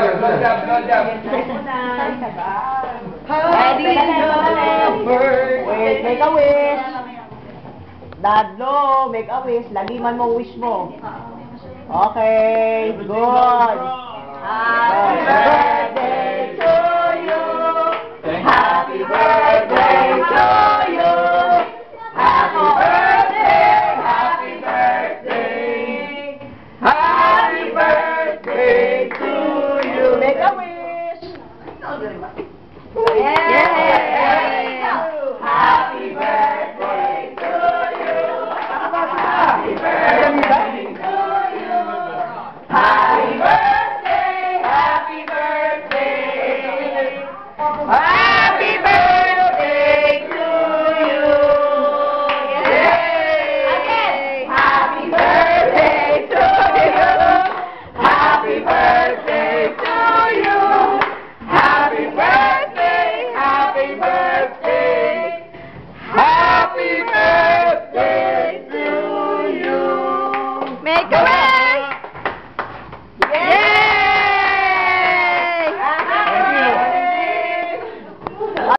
Good job. Happy birthday. Wait, make a wish. Dadlo, make a wish. Lagiman mo wish mo. Okay, good. Happy birthday to you. Happy birthday to you. Happy birthday, happy birthday. Happy birthday to you. Make a wish. Yay! Happy birthday to you. Happy birthday to you. Happy birthday, happy birthday. Happy birthday to you. Yay! Again. Happy birthday to you. Happy birthday to you. Happy birthday, happy birthday. Happy birthday to you. Make a wish.